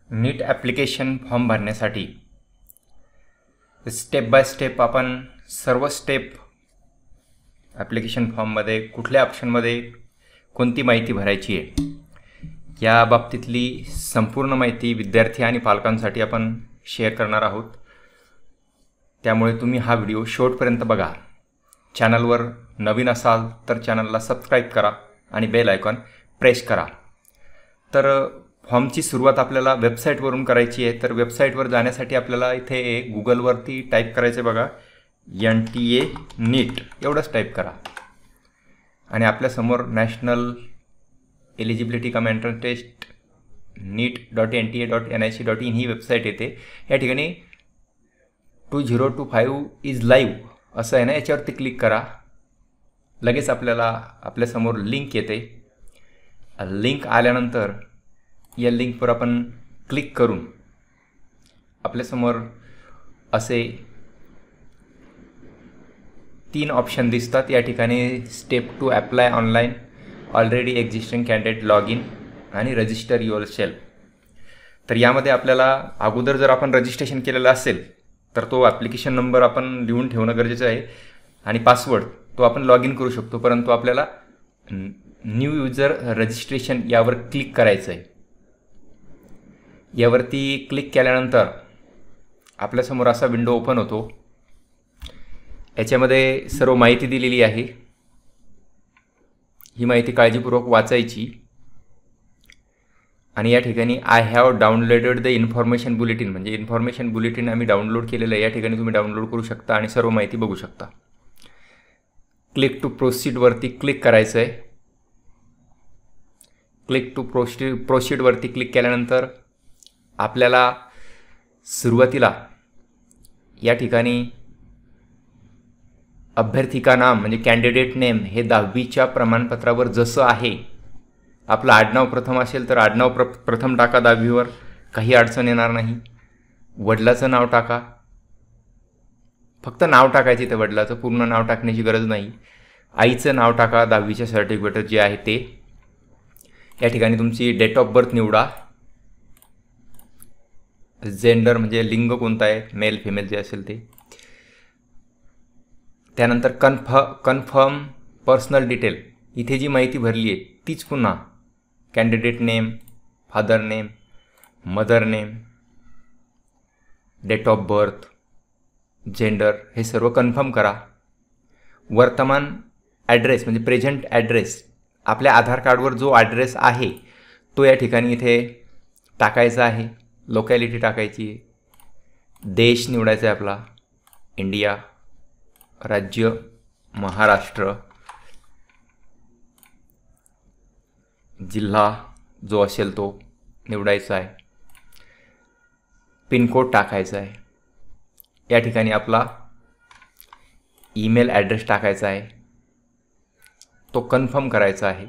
नीट application form भरण्यासाठी step by step आपण सर्व स्टेप ॲप्लिकेशन फॉर्ममध्ये कुठल्या ऑप्शनमध्ये कोणती माहिती भरायची आहे या बाबतीतली संपूर्ण माहिती विद्यार्थी आणि पालकांसाठी आपण शेअर करणार आहोत। त्यामुळे तुम्ही हा व्हिडिओ शेवटपर्यंत बघा। चॅनलवर नवीन असाल तर चॅनलला सबस्क्राईब करा आणि बेल आयकॉन प्रेस करा। तर फॉर्मची सुरुवात आपल्याला वेबसाईटवरून करायची आहे। तर वेबसाईटवर जाण्यासाठी आपल्याला इथे गुगलवरती टाईप करायचं बघा, NTA नीट एवढंच टाईप करा आणि आपल्यासमोर national eligibility cum entrance test NEET.NTA.NIC.in ही वेबसाईट येते। या ठिकाणी 2025 इज लाईव्ह असं आहे ना, याच्यावरती क्लिक करा। लगेच आपल्यासमोर लिंक येते। लिंक आल्यानंतर या लिंकवर आपण क्लिक करून आपल्यासमोर असे 3 ऑप्शन दिसतात। या ठिकाणी step 2 apply online, already existing candidate log in आणि रजिस्टर युअर सेल्फ। तर यामध्ये आपल्याला अगोदर जर आपण रजिस्ट्रेशन केलेलं असेल तर तो ॲप्लिकेशन नंबर आपण लिहून ठेवणं गरजेचं आहे आणि पासवर्ड तो आपण लॉग इन करू शकतो, परंतु आपल्याला न्यू यूजर रजिस्ट्रेशन यावर क्लिक करायचं आहे। यावरती क्लिक केल्यानंतर आपल्यासमोर असा विंडो ओपन होतो। याच्यामध्ये सर्व माहिती दिलेली आहे। ही माहिती काळजीपूर्वक वाचायची आणि या ठिकाणी I have downloaded the information bulletin, म्हणजे इन्फॉर्मेशन बुलेटिन आम्ही डाउनलोड केलेलं आहे। या ठिकाणी तुम्ही डाउनलोड करू शकता आणि सर्व माहिती बघू शकता। क्लिक टू प्रोसीडवरती क्लिक करायचं आहे। क्लिक टू प्रोसीडवरती क्लिक केल्यानंतर आपल्याला सुरुवातीला या ठिकाणी अभ्यर्थिका नाम म्हणजे कॅन्डिडेट नेम हे 10वीच्या प्रमाणपत्रावर जसं आहे, आपलं आडनाव प्रथम असेल तर आडनाव प्रथम टाका 10वीवर, काही अडचण येणार नाही। वडिलाचं नाव टाका, फक्त नाव टाकायचे, ते वडिलाचं पूर्ण नाव टाकण्याची गरज नाही। आईचं नाव टाका 10वीच्या सर्टिफिकेट जे आहे ते। या ठिकाणी तुमची डेट ऑफ बर्थ निवडा, जेंडर म्हणजे लिंग कोणतं आहे, मेल फिमेल जे असेल ते। त्यानंतर कन्फर्म पर्सनल डिटेल, इथे जी माहिती भरली आहे तीच पुन्हा candidate name, father name, mother name, date of birth, gender हे सर्व कन्फर्म करा। वर्तमान ॲड्रेस म्हणजे प्रेझेंट ॲड्रेस, आपल्या आधार कार्डवर जो ॲड्रेस आहे तो या ठिकाणी इथे टाकायचा आहे। लोकॅलिटी टाकायची आहे। देश निवडायचा आहे आपला इंडिया, राज्य महाराष्ट्र, जिल्हा जो असेल तो निवडायचा आहे। पिनकोड टाकायचा आहे। या ठिकाणी आपला ईमेल ॲड्रेस टाकायचा आहे, तो कन्फर्म करायचा आहे।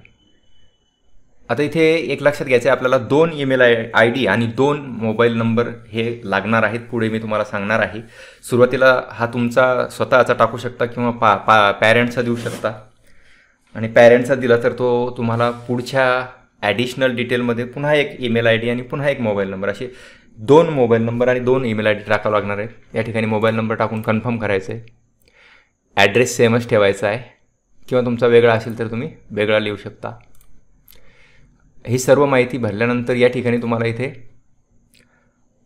आता इथे एक लक्षात घ्यायचं आहे, आपल्याला 2 ईमेल ID आणि 2 मोबाईल नंबर हे लागणार आहेत। पुढे मी तुम्हाला सांगणार आहे। सुरुवातीला हा तुमचा स्वतःचा टाकू शकता किंवा पॅरेंट्सचा देऊ शकता आणि पॅरेंट्सचा दिला तर तो तुम्हाला पुढच्या ॲडिशनल डिटेलमध्ये पुन्हा एक ईमेल ID आणि पुन्हा एक मोबाईल नंबर, असे 2 मोबाईल नंबर आणि 2 ईमेल ID टाकावं लागणार आहे। या ठिकाणी मोबाईल नंबर टाकून कन्फर्म करायचं आहे। ॲड्रेस सेमच ठेवायचा आहे किंवा तुमचा वेगळा असेल तर तुम्ही वेगळा लिहू शकता। ही सर्व माहिती भरल्यानंतर या ठिकाणी तुम्हाला इथे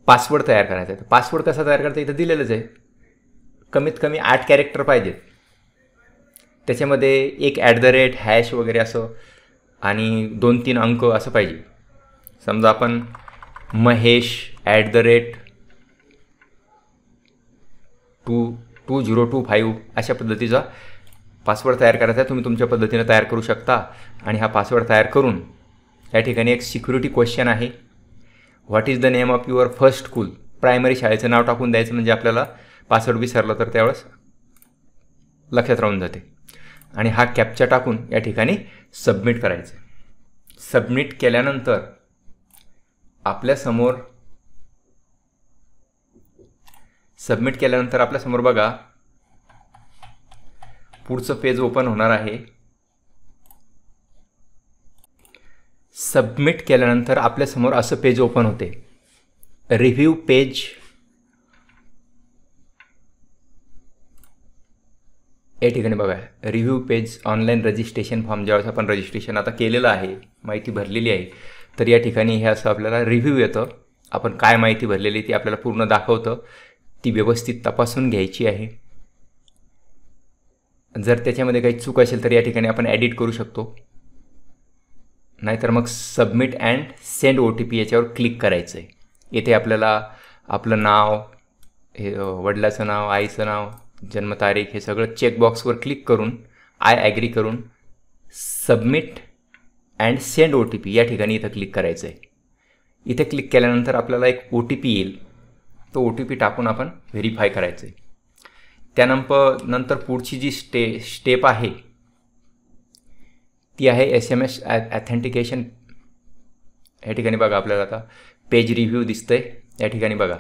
पासवर्ड तयार करायचा आहे। पासवर्ड कसा तयार करता इथं दिलेलंच आहे। कमीत कमी 8 कॅरेक्टर पाहिजेत। त्याच्यामध्ये एक @ वगैरे असं आणि 2-3 अंक असं पाहिजे। समजा आपण महेश @2025 अशा पद्धतीचा पासवर्ड तयार करायचा आहे। तुम्ही तुमच्या पद्धतीने तयार करू शकता आणि हा पासवर्ड तयार करून या ठिकाणी एक सिक्युरिटी क्वेश्चन आहे, what is the name of your first school, primary शाळेचं नाव टाकून द्यायचं, म्हणजे आपल्याला पासवर्ड विसरला तर त्यावेळेस लक्षात राहून जाते। आणि हा कॅप्चा टाकून या ठिकाणी सबमिट करायचं। सबमिट केल्यानंतर आपल्यासमोर बघा पुढचं पेज ओपन होणार आहे। सबमिट केल्यानंतर आपल्यासमोर असं पेज ओपन होते। रिव्ह्यू पेज या ठिकाणी बघा, review page online registration form. ज्यावेळेस आपण रजिस्ट्रेशन आता केलेलं आहे, माहिती भरलेली आहे, तर या ठिकाणी हे असं आपल्याला रिव्ह्यू येतं. आपण काय माहिती भरलेली ती आपल्याला पूर्ण दाखवतं. ती व्यवस्थित तपासून घ्यायची आहे. जर त्याच्यामध्ये काही चूक असेल तर या ठिकाणी आपण ॲडिट करू शकतो. नाहीतर मग सबमिट अँड सेंड OTP याच्यावर क्लिक करायचं आहे. येथे आपल्याला आपलं नाव, हे वडिलाचं नाव, आईचं नाव, जन्मतारीख हे सगळं चेकबॉक्सवर क्लिक करून आय ॲग्री करून सबमिट अँड सेंड OTP या ठिकाणी इथं क्लिक करायचं आहे. इथे क्लिक केल्यानंतर आपल्याला एक OTP येईल. तो OTP टाकून आपण व्हेरीफाय करायचं आहे. त्यानंतर पुढची जी स्टेप आहे ती आहे SMS ॲथेंटिकेशन. या ठिकाणी बघा आपल्याला आता पेज रिव्ह्यू दिसतंय. या ठिकाणी बघा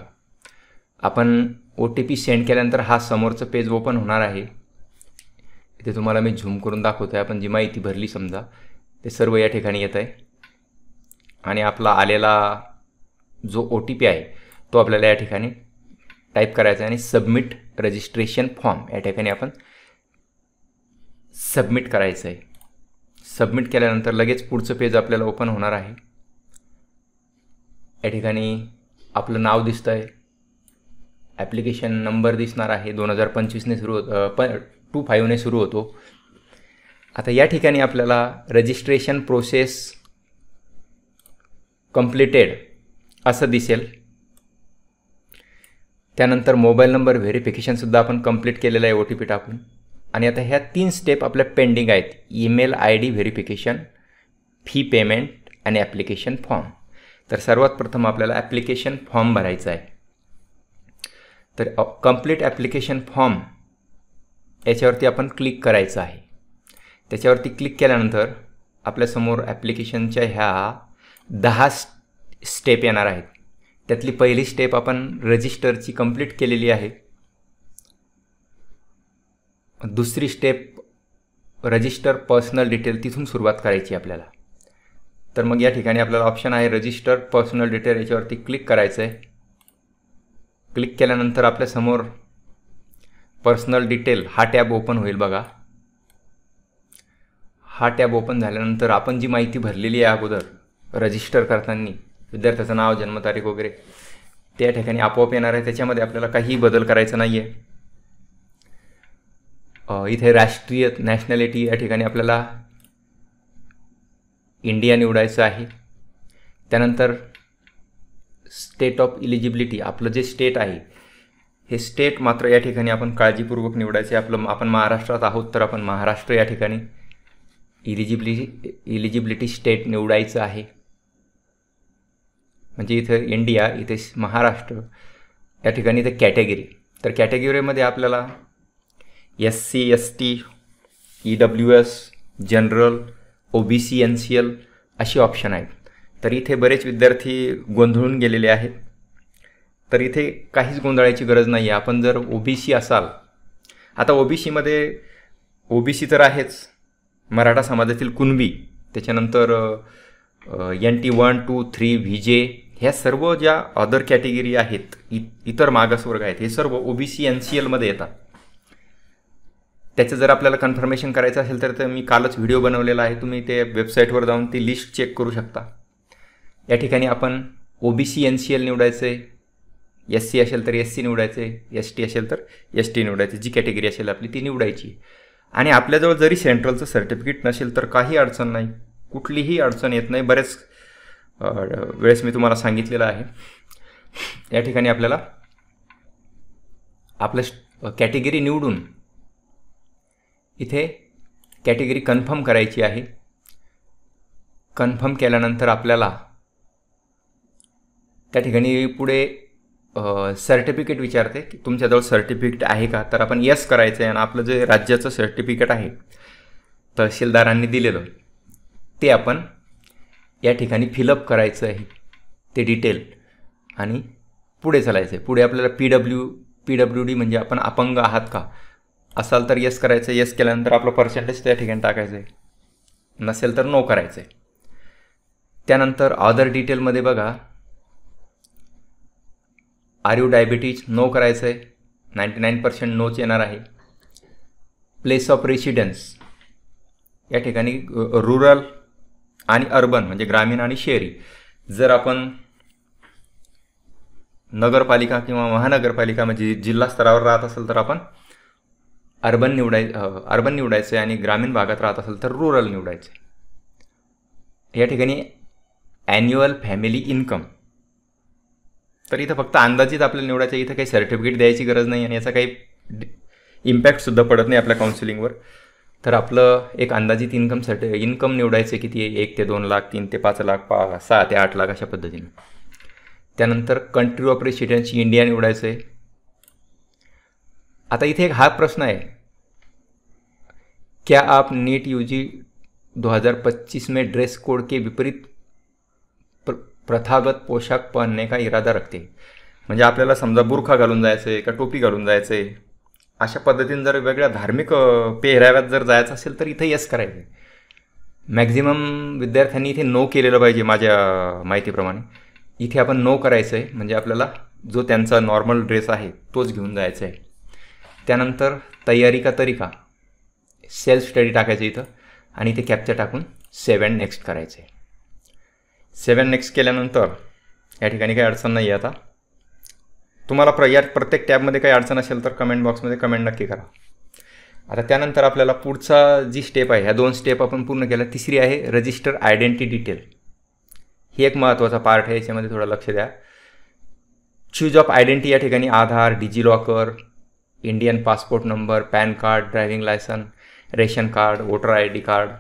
आपण OTP सेंड केल्यानंतर हा समोरचं पेज ओपन होणार आहे. इथे तुम्हाला मी झूम करून दाखवतो आहे. आपण जी माहिती भरली समजा ते सर्व या ठिकाणी येत आहे आणि आपला आलेला जो OTP आहे तो आपल्याला या ठिकाणी टाईप करायचा आहे आणि सबमिट रजिस्ट्रेशन फॉर्म या ठिकाणी आपण सबमिट करायचं आहे. सबमिट केल्यानंतर लगेच पुढचं पेज आपल्याला ओपन होणार आहे. या ठिकाणी आपलं नाव दिसतं आहे, ॲप्लिकेशन नंबर दिसणार आहे, 2025ने सुरू होतो, 25ने सुरू होतो. आता या ठिकाणी आपल्याला रजिस्ट्रेशन प्रोसेस कंप्लीटेड असं दिसेल. त्यानंतर मोबाईल नंबर व्हेरिफिकेशनसुद्धा आपण कंप्लीट केलेलं आहे OTP टाकून. आणि आता ह्या 3 स्टेप आपल्या पेंडिंग आहेत. Email ID verification, fee payment आणि ॲप्लिकेशन फॉर्म. तर सर्वात प्रथम आपल्याला ॲप्लिकेशन फॉर्म भरायचा आहे. तर कंप्लीट ॲप्लिकेशन फॉर्म याच्यावरती आपण क्लिक करायचं आहे. त्याच्यावरती क्लिक केल्यानंतर आपल्यासमोर ॲप्लिकेशनच्या ह्या 10 स्टेप येणार आहेत. त्यातली पहिली स्टेप आपण रजिस्टरची कंप्लीट केलेली आहे. दुसरी स्टेप रजिस्टर पर्सनल डिटेल, तिथून सुरुवात करायची आपल्याला. तर मग या ठिकाणी आपल्याला ऑप्शन आहे रजिस्टर पर्सनल डिटेल, याच्यावरती क्लिक करायचं आहे. क्लिक केल्यानंतर आपल्यासमोर पर्सनल डिटेल हा टॅब ओपन होईल बघा. हा टॅब ओपन झाल्यानंतर आपण जी माहिती भरलेली आहे अगोदर रजिस्टर करताना, विद्यार्थ्याचं नाव, जन्मतारीख वगैरे, त्या ठिकाणी आपोआप येणार आहे. त्याच्यामध्ये आपल्याला काहीही बदल करायचा नाही आहे. इथे राष्ट्रीय नॅशनॅलिटी या ठिकाणी आपल्याला इंडिया निवडायचं आहे. त्यानंतर स्टेट ऑफ इलिजिबिलिटी, आपलं जे स्टेट आहे हे स्टेट मात्र या ठिकाणी आपण काळजीपूर्वक निवडायचे. आपण महाराष्ट्रात आहोत तर आपण महाराष्ट्र या ठिकाणी इलिजिबिलिटी स्टेट निवडायचं आहे. म्हणजे इथं इंडिया, इथे महाराष्ट्र, या ठिकाणी इथे कॅटेगरी. तर कॅटेगरीमध्ये आपल्याला SC ST EWS general OBC NCL अशी ऑप्शन आहेत. तर इथे बरेच विद्यार्थी गोंधळून गेलेले आहेत. तर इथे काहीच गोंधळायची गरज नाही आहे. आपण जर OBC असाल, आता OBCमध्ये OBC तर आहेच, मराठा समाजातील कुणबी, त्याच्यानंतर NT 1, 2, 3 VJ, ह्या सर्व ज्या अदर कॅटेगरी आहेत, इतर मागासवर्ग आहेत, हे सर्व OBC NCL मध्ये येतात. त्याचं जर आपल्याला कन्फर्मेशन करायचं असेल तर मी कालच व्हिडिओ बनवलेला आहे, तुम्ही ते वेबसाईटवर जाऊन ती लिस्ट चेक करू शकता. या ठिकाणी आपण OBC NCL निवडायचं आहे, SC असेल तर SC निवडायचं आहे, ST असेल तर ST निवडायचं, जी कॅटेगरी असेल आपली ती निवडायची. आणि आपल्याजवळ जरी सेंट्रलचं सर्टिफिकेट नसेल तर काही अडचण नाही, कुठलीही अडचण येत नाही. बरेच वेळेस मी तुम्हाला सांगितलेलं आहे. या ठिकाणी आपल्याला आपलं कॅटेगरी निवडून इथे कॅटेगरी कन्फर्म करायची आहे. कन्फर्म केल्यानंतर आपल्याला त्या ठिकाणी पुढे सर्टिफिकेट विचारते की तुमच्याजवळ सर्टिफिकेट आहे का, तर आपण येस करायचं आहे. आणि आपलं जे राज्याचं सर्टिफिकेट आहे तहसीलदारांनी दिलेलं ते आपण या ठिकाणी फिलअप करायचं आहे, ते डिटेल, आणि पुढे चालायचं आहे. पुढे आपल्याला PWD म्हणजे आपण अपंग आहात का असाल तर येस करायचं आहे. येस केल्यानंतर आपलं पर्सेंटेज त्या ठिकाणी टाकायचं आहे, नसेल तर नो करायचं आहे. त्यानंतर अदर डिटेलमध्ये बघा आर यू डायबिटीज, नो करायचं आहे, 99% नोच येणार आहे. प्लेस ऑफ रेसिडेन्स, या ठिकाणी रुरल आणि अर्बन म्हणजे ग्रामीण आणि शहरी. जर आपण नगरपालिका किंवा महानगरपालिका म्हणजे जिल्हा स्तरावर राहत असेल तर आपण अर्बन निवडायचं आहे, आणि ग्रामीण भागात राहत असेल तर रुरल निवडायचं आहे. या ठिकाणी ॲन्युअल फॅमिली इन्कम, तर इथं फक्त अंदाजित आपल्याला निवडायचं, इथं काही सर्टिफिकेट द्यायची गरज नाही आणि याचा काही इम्पॅक्टसुद्धा पडत नाही आपल्या काउन्सिलिंगवर. तर आपलं एक अंदाजित इन्कम निवडायचं, किती आहे, 1 ते 2 लाख, 3 ते 5 लाख, 6 ते 8 लाख अशा पद्धतीने. त्यानंतर कंट्री ऑफ रेसिडेन्सी इंडिया निवडायचं आहे. आता इथे एक हा प्रश्न आहे, क्या आप नीट यूजी 2025 में ड्रेस कोड के विपरीत प्रथागत पोशाख पहनने का इरादा रखते. म्हणजे आपल्याला समजा बुरखा घालून जायचं आहे का टोपी घालून जायचं आहे, अशा पद्धतीने जर वेगळ्या धार्मिक पेहराव्यात जर जायचं असेल तर इथे यस करायचं. मॅक्झिमम विद्यार्थ्यांनी इथे नो केलेलं पाहिजे माझ्या माहितीप्रमाणे. इथे आपण नो करायचं आहे, म्हणजे आपल्याला जो त्यांचा नॉर्मल ड्रेस आहे तोच घेऊन जायचा आहे. त्यानंतर तयारी का तरीका, सेल्फ स्टडी टाकायचं इथं आणि इथे कॅप्चा टाकून 7 नेक्स्ट करायचं आहे. 7 नेक्स्ट केल्यानंतर या ठिकाणी काही अडचण नाही आहे. आता तुम्हाला या प्रत्येक टॅबमध्ये काही अडचण असेल तर कमेंट बॉक्समध्ये कमेंट नक्की करा. आता त्यानंतर आपल्याला पुढचा जी स्टेप आहे, ह्या 2 स्टेप आपण पूर्ण केल्या. तिसरी आहे रजिस्टर आयडेंटिटी डिटेल. ही एक महत्त्वाचा पार्ट आहे, याच्यामध्ये थोडं लक्ष द्या. चूज ऑफ आयडेंटिटी, या ठिकाणी Aadhaar, DigiLocker, Indian passport number, PAN card, driving licence, ration card, voter ID card,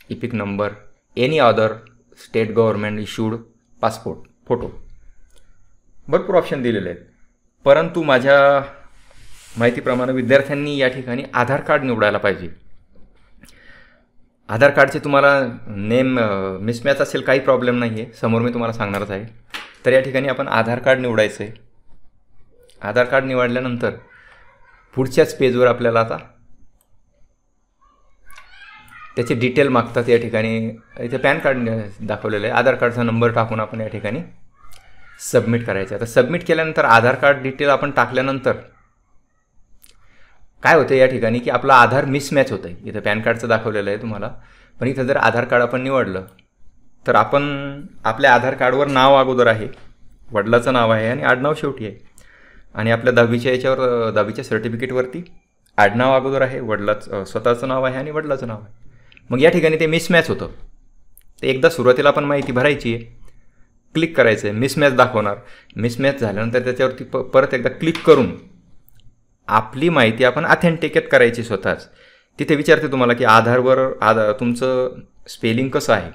EPIC number, any other state government issued passport, photo, भरपूर ऑप्शन दिलेले आहेत. परंतु माझ्या माहितीप्रमाणे विद्यार्थ्यांनी या ठिकाणी आधार कार्ड निवडायला पाहिजे. आधार कार्डचे तुम्हाला नेम मिसमॅच असेल काही प्रॉब्लेम नाही आहे, समोर मी तुम्हाला सांगणारच आहे. तर या ठिकाणी आपण आधार कार्ड निवडायचं आहे. आधार कार्ड निवडल्यानंतर पुढच्याच पेजवर आपल्याला आता त्याचे डिटेल मागतात. या ठिकाणी इथे पॅन कार्ड दाखवलेलं आहे, आधार कार्डचा नंबर टाकून आपण या ठिकाणी सबमिट करायचं. आता सबमिट केल्यानंतर आधार कार्ड डिटेल आपण टाकल्यानंतर काय होतं या ठिकाणी की आपला आधार मिसमॅच होतं आहे. इथं पॅन कार्डचं दाखवलेलं आहे तुम्हाला, पण इथं जर आधार कार्ड आपण निवडलं तर आपण आपल्या आधार कार्डवर नाव अगोदर आहे, वडिलाचं नाव आहे आणि आडनाव शेवटी आहे. आणि आपल्या 10वीच्या याच्यावर 10वीच्या सर्टिफिकेटवरती आडनाव अगोदर आहे, वडिलाचं स्वतःचं नाव आहे आणि वडिलाचं नाव आहे. मग या ठिकाणी ते मिसमॅच होतं. ते एकदा सुरुवातीला आपण माहिती भरायची आहे, क्लिक करायचं आहे, मिसमॅच दाखवणार. मिसमॅच झाल्यानंतर त्याच्यावरती परत एकदा क्लिक करून आपली माहिती आपण ऑथेंटिकेट करायची स्वतःच. तिथे विचारते तुम्हाला की आधारवर तुमचं स्पेलिंग कसं आहे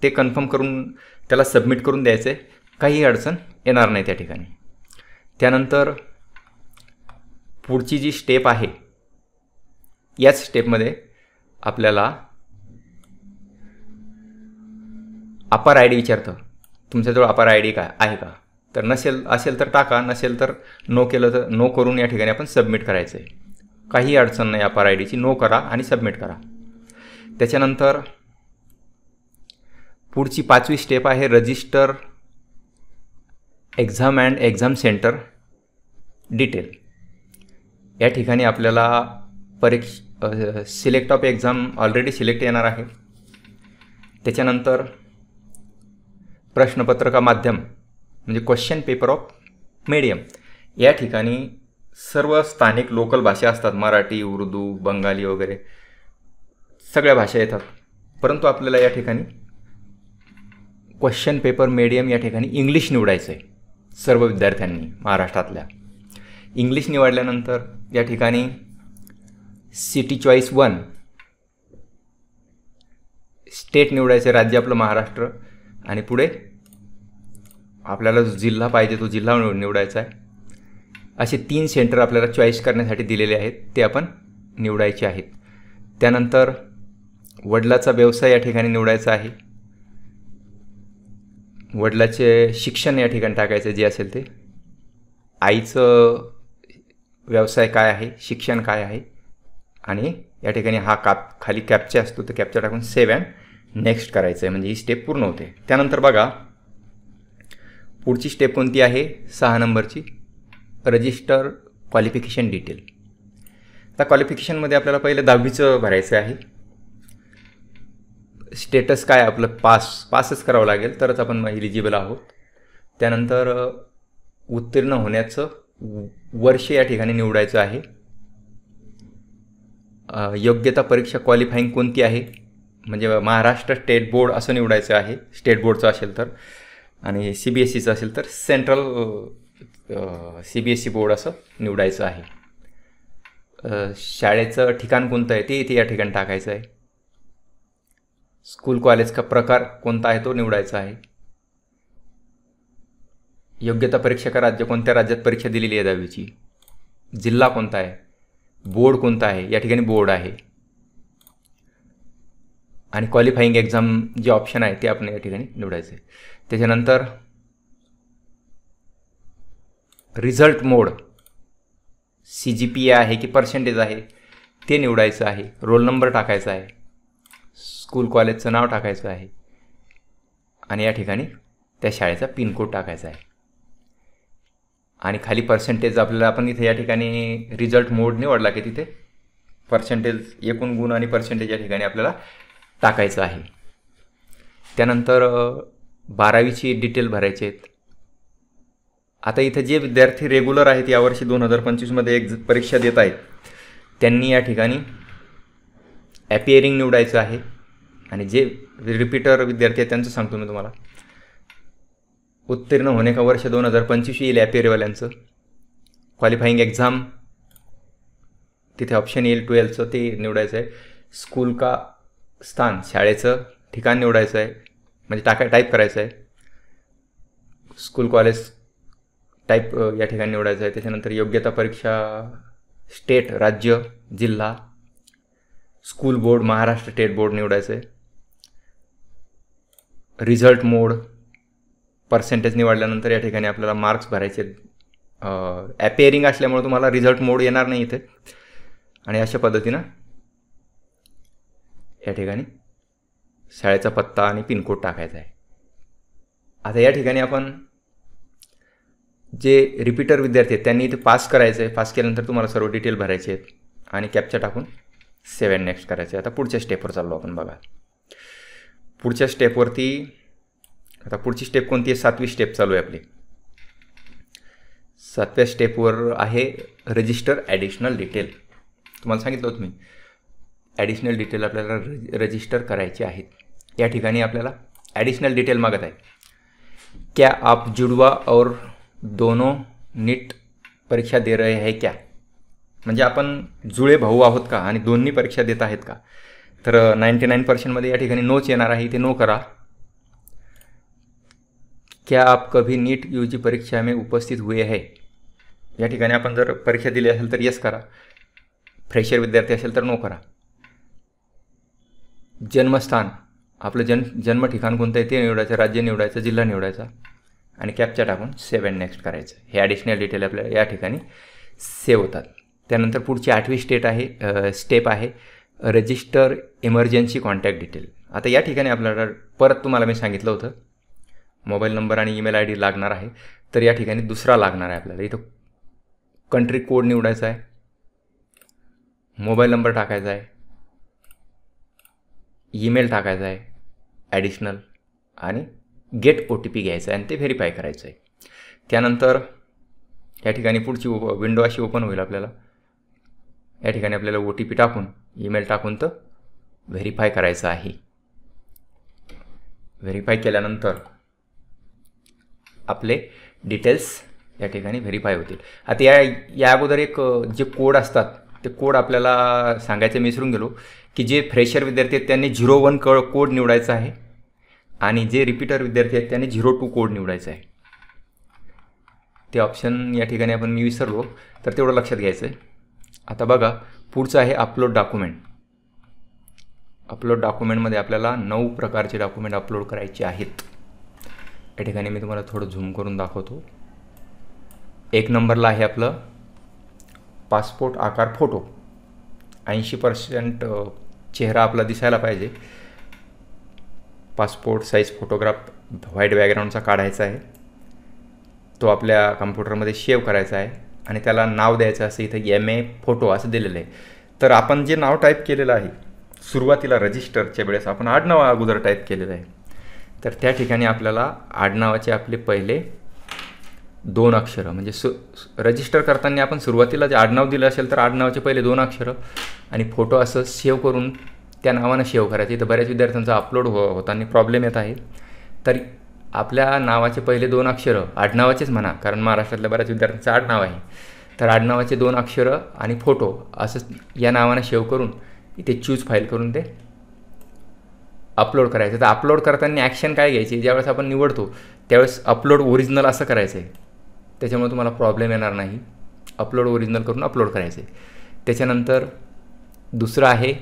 ते कन्फर्म करून त्याला सबमिट करून द्यायचं आहे. काही अडचण येणार नाही त्या ठिकाणी. त्यानंतर पुढची जी स्टेप आहे, याच स्टेपमध्ये आपल्याला अपार ID विचारतं, तुमच्याजवळ अपार ID काय आहे का. तर असेल तर टाका, नसेल तर नो केलं तर नो करून या ठिकाणी आपण सबमिट करायचं आहे. काही अडचण नाही अपार IDची, नो करा आणि सबमिट करा. त्याच्यानंतर पुढची 5वी स्टेप आहे register exam and exam centre detail. या ठिकाणी आपल्याला select of exam already select येणार आहे. त्याच्यानंतर प्रश्नपत्र का माध्यम म्हणजे क्वेश्चन पेपर ऑफ मीडियम. या ठिकाणी सर्व स्थानिक लोकल भाषा असतात, मराठी, उर्दू, बंगाली वगैरे सगळ्या भाषा येतात. परंतु आपल्याला या ठिकाणी क्वेश्चन पेपर मीडियम या ठिकाणी इंग्लिश निवडायचं आहे. सर्व विद्यार्थ्यांनी महाराष्ट्रातल्या इंग्लिश निवडल्यानंतर या ठिकाणी सिटी चॉईस 1 स्टेट निवडायचं, राज्य आपलं महाराष्ट्र, आणि पुढे आपल्याला जो जिल्हा पाहिजे तो जिल्हा निवडायचा आहे. असे 3 सेंटर आपल्याला चॉईस करण्यासाठी दिलेले आहेत, ते आपण निवडायचे आहेत. त्यानंतर वडिलाचा व्यवसाय या ठिकाणी निवडायचा आहे. वडिलाचे शिक्षण या ठिकाणी टाकायचं जे असेल ते. आईचं व्यवसाय काय आहे, शिक्षण काय आहे, आणि या ठिकाणी हा खाली कॅप्चा असतो, तर कॅप्चा टाकून 7 नेक्स्ट करायचं आहे, म्हणजे ही स्टेप पूर्ण होते. त्यानंतर बघा पुढची स्टेप कोणती आहे? 6 नंबरची, रजिस्टर क्वालिफिकेशन डिटेल. आता क्वालिफिकेशनमध्ये आपल्याला पहिलं 10वीचं भरायचं आहे. स्टेटस काय आपलं? पासच करावं लागेल तरच आपण इलिजिबल आहोत. त्यानंतर उत्तीर्ण होण्याचं वर्ष या ठिकाणी निवडायचं आहे. योग्यता परीक्षा क्वालिफाईंग कोणती आहे? म्हणजे महाराष्ट्र स्टेट बोर्ड असं निवडायचं आहे, स्टेट बोर्डचं असेल तर. आणि CBSEचं असेल तर सेंट्रल CBSE बोर्ड असं निवडायचं आहे. शाळेचं ठिकाण कोणतं आहे ते इथे या ठिकाणी टाकायचं आहे. स्कूल कॉलेजचा प्रकार कोणता आहे तो निवडायचा आहे. योग्यता परीक्षा राज्य, कोणत्या राज्यात परीक्षा दिलेली आहे 10वीची, जिल्हा कोणता आहे, बोर्ड कोणता आहे, या ठिकाणी बोर्ड आहे. आणि क्वालिफाईंग एक्झाम जे ऑप्शन आहे ते आपण या ठिकाणी निवडायचं आहे. त्याच्यानंतर रिझल्ट मोड, CGPA आहे की पर्सेंटेज आहे ते निवडायचं आहे. रोल नंबर टाकायचा आहे, स्कूल कॉलेजचं नाव टाकायचं आहे आणि या ठिकाणी त्या शाळेचा पिनकोड टाकायचा आहे. आणि खाली पर्सेंटेज आपल्याला, आपण इथे या ठिकाणी रिझल्ट मोड निवडला की तिथे पर्सेंटेज, एकूण गुण आणि पर्सेंटेज या ठिकाणी आपल्याला टाकायचं आहे. त्यानंतर 12वीची डिटेल भरायचे आहेत. आता इथे जे विद्यार्थी रेग्युलर आहेत, यावर्षी 2025मध्ये एक परीक्षा देत आहेत, त्यांनी या ठिकाणी ॲपिअरिंग निवडायचं आहे. आणि जे रिपीटर विद्यार्थी आहेत त्यांचं सांगतो मी तुम्हाला. उत्तीर्ण होणे का वर्ष 2025 येईल ॲपिअरवाल्यांचं. क्वालिफाईंग एक्झाम तिथे ऑप्शन येईल 12चं, ते निवडायचं आहे. स्कूल का स्थान, शाळेचं ठिकाण निवडायचं आहे, म्हणजे टाईप करायचं आहे. स्कूल कॉलेज टाईप या ठिकाणी निवडायचं आहे. त्याच्यानंतर योग्यता परीक्षा स्टेट, राज्य, जिल्हा, school board, Maharashtra state board निवडायचं आहे. रिझल्ट मोड, पर्सेंटेज निवडल्यानंतर या ठिकाणी आपल्याला मार्क्स भरायचे. ॲपिअरिंग असल्यामुळे तुम्हाला रिझल्ट मोड येणार नाही इथे. आणि अशा पद्धतीनं या ठिकाणी शाळेचा पत्ता आणि पिनकोड टाकायचा आहे. आता या ठिकाणी आपण जे रिपीटर विद्यार्थी आहेत त्यांनी इथे पास करायचं आहे. पास केल्यानंतर तुम्हाला सर्व डिटेल भरायचे आहेत आणि कॅप्चा टाकून सेव्ह अँड नेक्स्ट करायचं आहे. आता पुढच्या स्टेपवर चाललो आपण. बघा पुढच्या स्टेपवरती, आता पुढची स्टेप कोणती आहे? 7वी स्टेप चालू आहे आपली. 7व्या स्टेपवर आहे रजिस्टर ॲडिशनल डिटेल. तुम्हाला सांगितलं होतं मी, ॲडिशनल डिटेल आपल्याला रजिस्टर करायचे आहेत. या ठिकाणी आपल्याला ॲडिशनल डिटेल मागत आहे. क्या आप जुड़वा और दोनों नीट परीक्षा दे रहे हैं क्या? म्हणजे आपण जुळे भाऊ आहोत का आणि दोन्ही परीक्षा देत आहेत का? तर 99% या ठिकाणी नोच येणार आहे, ते नो करा. क्या आप कभी नीट UG परीक्षा में उपस्थित हुए हैं? या ठिकाणी आपण जर परीक्षा दिली असेल तर येस करा. फ्रेशर विद्यार्थी असेल तर नो करा. जन्मस्थान, आपलं जन्म ठिकाण कोणतं आहे ते निवडायचं, राज्य निवडायचं, जिल्हा निवडायचा आणि कॅप्चा टाकून सेव्ह अँड नेक्स्ट करायचं. हे ॲडिशनल डिटेल आपल्याला या ठिकाणी सेव्ह होतात. त्यानंतर पुढची 8वी स्टेप आहे रजिस्टर इमर्जन्सी कॉन्टॅक्ट डिटेल. आता या ठिकाणी आपल्याला परत तुम्हाला मी सांगितलं होतं मोबाईल नंबर आणि ईमेल ID लागणार आहे, तर या ठिकाणी दुसरा लागणार आहे आपल्याला. इथं कंट्री कोड निवडायचा आहे, मोबाईल नंबर टाकायचा आहे, ईमेल टाकायचा आहे ॲडिशनल आणि गेट OTP घ्यायचा आहे आणि ते व्हेरीफाय करायचं आहे. त्यानंतर या ठिकाणी पुढची विंडो अशी ओपन होईल आपल्याला. या ठिकाणी आपल्याला OTP टाकून, ईमेल टाकून तर व्हेरीफाय करायचं आहे. व्हेरीफाय केल्यानंतर आपले डिटेल्स या ठिकाणी व्हेरीफाय होतील. आता या अगोदर एक जे कोड असतात ते कोड आपल्याला सांगायचं मी विसरून गेलो, की जे फ्रेशर विद्यार्थी आहेत त्यांनी 01 कोड निवडायचा आहे आणि जे रिपीटर विद्यार्थी आहेत त्यांनी 02 कोड निवडायचा आहे. ते ऑप्शन या ठिकाणी मी विसरलो, तर तेवढं लक्षात घ्यायचं आहे. आता बघा पुढचं आहे अपलोड डॉक्युमेंट. अपलोड डॉक्युमेंटमध्ये आपल्याला 9 प्रकारचे डॉक्युमेंट अपलोड करायचे आहेत. या ठिकाणी मी तुम्हाला थोडं झूम करून दाखवतो. 1 नंबरला आहे आपलं पासपोर्ट आकार फोटो. 80% चेहरा आपला दिसायला पाहिजे. पासपोर्ट साईज फोटोग्राफ व्हाईट बॅकग्राऊंडचा काढायचा आहे. तो आपल्या कम्प्युटरमध्ये सेव्ह करायचा आहे आणि त्याला नाव द्यायचं असं इथं MA फोटो असं दिलेलं आहे. तर आपण जे नाव टाईप केलेलं आहे सुरुवातीला रजिस्टरच्या वेळेस आपण आडनाव अगोदर टाईप केलेलं आहे, तर त्या ठिकाणी आपल्याला आडनावाचे आपले पहिले 2 अक्षरं म्हणजे रजिस्टर करताना आपण सुरुवातीला जे आडनाव दिलं असेल तर आडनावाचे पहिले 2 अक्षरं आणि फोटो असं सेव्ह करून त्या नावानं सेव्ह करायचं. इथं बऱ्याच विद्यार्थ्यांचा अपलोड होताना प्रॉब्लेम येत आहे. तर आपल्या नावाचे पहिले 2 अक्षरं आडनावाचेच म्हणा, कारण महाराष्ट्रातल्या बऱ्याच विद्यार्थ्यांचं आडनाव आहे, तर आडनावाचे 2 अक्षरं आणि फोटो असं या नावानं सेव्ह करून इथे चूज फाईल करून ते अपलोड करायचं. तर अपलोड करताना ॲक्शन काय घ्यायची, ज्यावेळेस आपण निवडतो त्यावेळेस अपलोड ओरिजिनल असं करायचं आहे, त्याच्यामुळे तुम्हाला प्रॉब्लेम येणार नाही. अपलोड ओरिजिनल करून अपलोड करायचं आहे. त्याच्यानंतर दुसरं आहे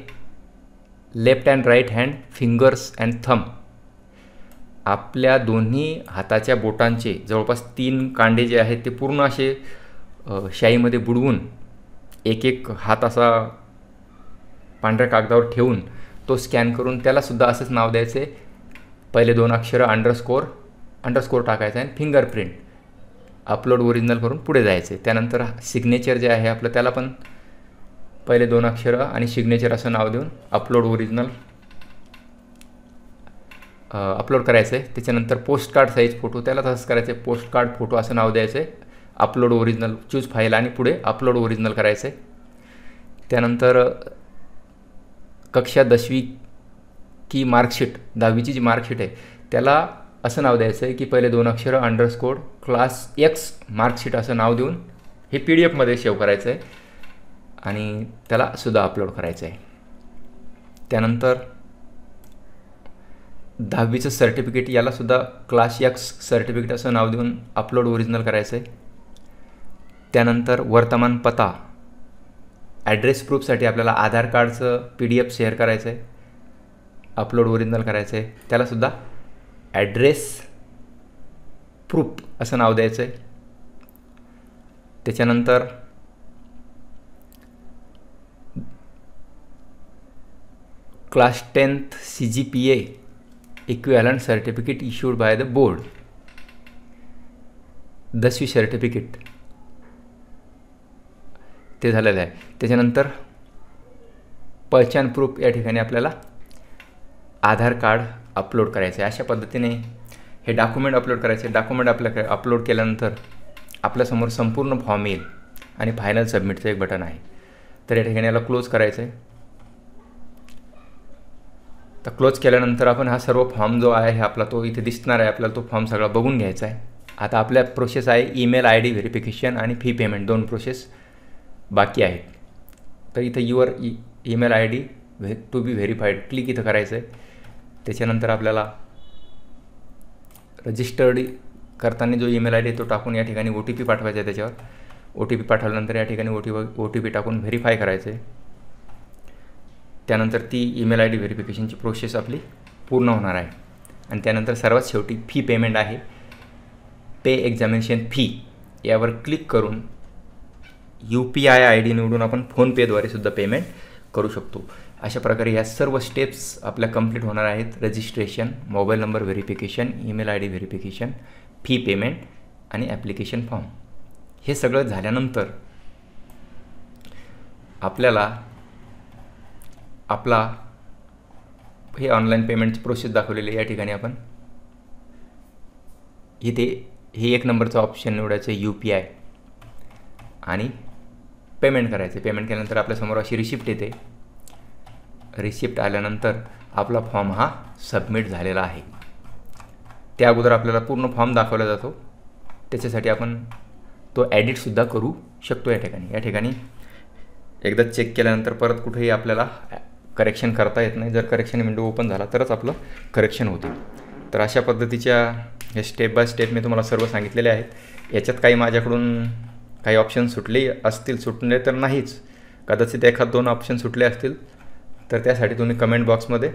left and right hand fingers and thumb. आपल्या दोन्ही हाताच्या बोटांचे जवळपास 3 कांडे जे आहेत ते पूर्ण असे शाईमध्ये बुडवून एक एक हात असा पांढऱ्या कागदावर ठेवून तो स्कॅन करून त्यालासुद्धा असंच नाव द्यायचं आहे. पहिले 2 अक्षरं अंडरस्कोर टाकायचं आहे आणि फिंगरप्रिंट अपलोड ओरिजिनल करून पुढे जायचं आहे. त्यानंतर सिग्नेचर जे आहे आपलं त्याला पण पहिले 2 अक्षरं आणि सिग्नेचर असं नाव देऊन अपलोड ओरिजिनल अपलोड करायचं आहे. त्याच्यानंतर पोस्ट कार्ड साईज फोटो त्याला तसंच करायचं आहे, पोस्ट कार्ड फोटो असं नाव द्यायचं आहे. अपलोड ओरिजिनल चूज फाईल आणि पुढे अपलोड ओरिजिनल करायचं आहे. त्यानंतर कक्षा 10वी की मार्कशीट 10वीची जी मार्कशीट आहे त्याला असं नाव द्यायचं आहे की पहिले 2 अक्षरं अंडरस्कोर क्लास X मार्कशीट असं नाव देऊन हे PDF सेव्ह करायचं आहे आणि त्यालासुद्धा अपलोड करायचं आहे. त्यानंतर 10वीचं सर्टिफिकेट यालासुद्धा क्लास X सर्टिफिकेट असं नाव देऊन अपलोड ओरिजिनल करायचं आहे. त्यानंतर वर्तमान पत्ता ॲड्रेस प्रूफसाठी आपल्याला आधार कार्डचं PDF शेअर करायचं आहे, अपलोड ओरिजिनल करायचं आहे. त्यालासुद्धा ॲड्रेस प्रूफ असं नाव द्यायचं आहे. त्याच्यानंतर class 10th CGPA equivalent certificate issued by the board 10वी सर्टिफिकेट ते झालेलं आहे. त्याच्यानंतर पहचान प्रूफ या ठिकाणी आपल्याला आधार कार्ड अपलोड करायचं आहे. अशा पद्धतीने हे डॉक्युमेंट अपलोड करायचे. डॉक्युमेंट आपल्याकडे अपलोड केल्यानंतर आपल्यासमोर संपूर्ण फॉर्म येईल आणि फायनल सबमिटचं एक बटन आहे. तर या ठिकाणी याला क्लोज करायचं आहे. तर क्लोज केल्यानंतर आपण हा सर्व फॉर्म जो आहे आपला तो इथे दिसणार आहे, आपल्याला तो फॉर्म सगळा बघून घ्यायचा आहे. आता आपल्या प्रोसेस आहे ईमेल ID व्हेरिफिकेशन आणि फी पेमेंट 2 प्रोसेस बाकी आहेत. तर इथं your email ID to be verified click इथं करायचं आहे. त्याच्यानंतर आपल्याला रजिस्टर्ड करताना जो ईमेल ID तो टाकून या ठिकाणी OTP पाठवायचा आहे. त्याच्यावर OTP पाठवल्यानंतर या ठिकाणी OTP टाकून व्हेरीफाय करायचं आहे. त्यानंतर ती ईमेल ID व्हेरिफिकेशनची प्रोसेस आपली पूर्ण होणार आहे. आणि त्यानंतर सर्वात शेवटी फी पेमेंट आहे, पे एक्झामिनेशन फी यावर क्लिक करून UPI ID निवडून आपण फोनपेद्वारे सुद्धा पेमेंट करू शकतो. अशा प्रकारे ह्या सर्व स्टेप्स आपल्या कंप्लीट होणार आहेत. Registration, mobile number verification, email ID verification, fee payment आणि ॲप्लिकेशन फॉर्म. हे सगळं झाल्यानंतर आपल्याला आपला हे ऑनलाईन पेमेंटची प्रोसेस दाखवलेली या ठिकाणी आपण इथे हे 1 नंबरचं ऑप्शन निवडायचं UPI आणि पेमेंट करायचं. पेमेंट केल्यानंतर आपल्यासमोर अशी रिसिप्ट येते. रिसिप्ट आल्यानंतर आपला फॉर्म हा सबमिट झालेला आहे. त्या अगोदर आपल्याला पूर्ण फॉर्म दाखवला जातो, त्याच्यासाठी आपण तो एडिटसुद्धा करू शकतो. या ठिकाणी एकदा चेक केल्यानंतर परत कुठेही आपल्याला करेक्शन करता येत नाही. जर करेक्शन विंडो ओपन झाला तरच आपलं करेक्शन होते. तर अशा पद्धतीच्या हे स्टेप बाय स्टेप मी तुम्हाला सर्व सांगितलेले आहेत. याच्यात काही माझ्याकडून काही ऑप्शन सुटले असतील, सुटले तर नाहीच, कदाचित 1-2 ऑप्शन सुटले असतील, तर त्यासाठी तुम्ही कमेंट बॉक्समध्ये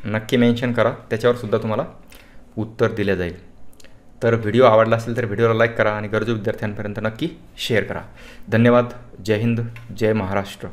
नक्की मेन्शन करा, त्याच्यावरसुद्धा तुम्हाला उत्तर दिले जाईल. तर व्हिडिओ आवडला असेल तर व्हिडिओला लाईक करा आणि गरजू विद्यार्थ्यांपर्यंत नक्की शेअर करा. धन्यवाद. जय हिंद, जय महाराष्ट्र.